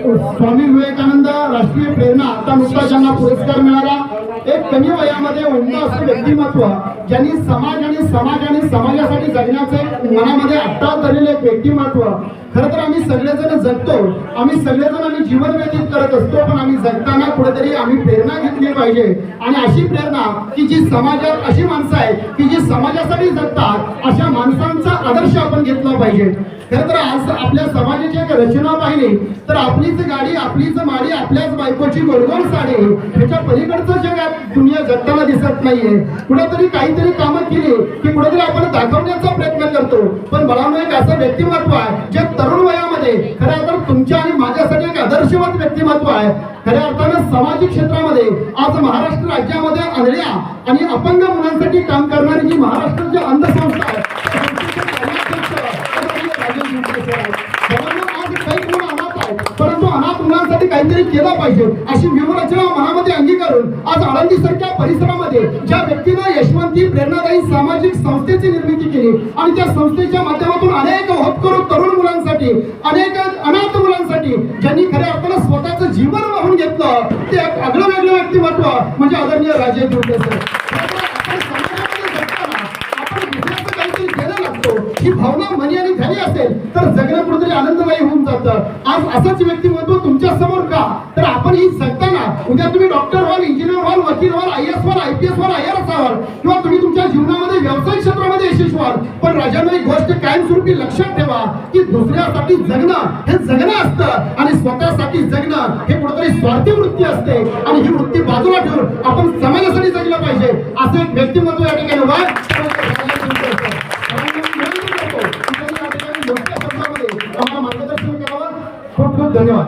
स्वामी विवेकानंद राष्ट्रीय प्रेरणा आता नुकताच ज्यांना पुरस्कार मिळाला, एक कमी वयामध्ये उमदा असं व्यक्तिमत्व ज्यांनी समाजासाठी जगण्याचे मनामध्ये अट्टाल धरलेले एक व्यक्तिमत्व. खरं तर आम्ही सगळेजण जगतो, आम्ही सगळेजण जीवन व्यतीत करत असतो, पण आम्ही जगताना कुठेतरी आम्ही प्रेरणा घेतली पाहिजे. आणि अशी प्रेरणा की जी समाजात अशी माणसं आहेत की जी समाजासाठी जगतात, अशा माणसांचा आदर्श आपण घेतला पाहिजे. खरं तर आज आपल्या समाजाची एक रचना पाहिली तर आपलीच गाडी, आपलीच माडी, आपल्याच बायकोची गोडगोड साडी, ह्याच्या पलीकडचं जगात दुनिया जगताना दिसत नाहीये. कुठेतरी काहीतरी कामं केली की कुठेतरी आपण दाखवण्याचा प्रयत्न करतो. पण मला एक असं व्यक्तिमत्व आहे जे तरुण वयामध्ये खऱ्या अर्थानं तुमच्या आणि माझ्यासाठी एक आदर्शवत व्यक्तिमत्व आहे. खऱ्या अर्थानं सामाजिक क्षेत्रामध्ये आज महाराष्ट्र राज्यामध्ये आंधळ्या आणि अपंग मुलांसाठी काम करणारी जी महाराष्ट्राची अंधसंस्था आहे, परंतु अनाथ मुलांसाठी काहीतरी केलं पाहिजे अशी व्यूहरचना मनामध्ये अंगीकारून आज आळंदीसारख्या परिसरामध्ये ज्या व्यक्तीने यशवंती प्रेरणादायी सामाजिक संस्थेची निर्मिती केली आणि त्या संस्थेच्या माध्यमातून अनेक होतकरू तरुण मुलांसाठी, अनेक अनाथ मुलांसाठी ज्यांनी खऱ्या अर्थानं स्वतःचं जीवन वाहून घेतलं, ते एक आगळं वेगळं व्यक्तिमत्व म्हणजे आदरणीय राजे गुरटे सर. ही भावना मनी आणि ध्यानी असेल तर जगणं कुठेतरी आनंददायी होऊन जातं. आज असंच व्यक्तिमत्व तुमच्या समोर का, तर आपण ही जगताना उद्या तुम्ही डॉक्टर व्हाल, इंजिनियर व्हाल, वकील व्हाल, IAS व्हाल, IPS व्हाल, IRS व्हाल किंवा तुम्ही तुमच्या जीवनामध्ये व्यावसायिक क्षेत्रामध्ये यशस्वी व्हाल, पण राजांनो एक गोष्ट कायमस्वरूपी लक्षात ठेवा की दुसऱ्यासाठी जगणं हे जगणं असतं आणि स्वतःसाठी जगणं हे कुठेतरी स्वार्थी वृत्ती असते. आणि ही वृत्ती बाजूला ठेवून आपण समाजासाठी जगलं पाहिजे असं एक व्यक्तिमत्व या ठिकाणी मार्गदर्शन करावं. खूप खूप धन्यवाद.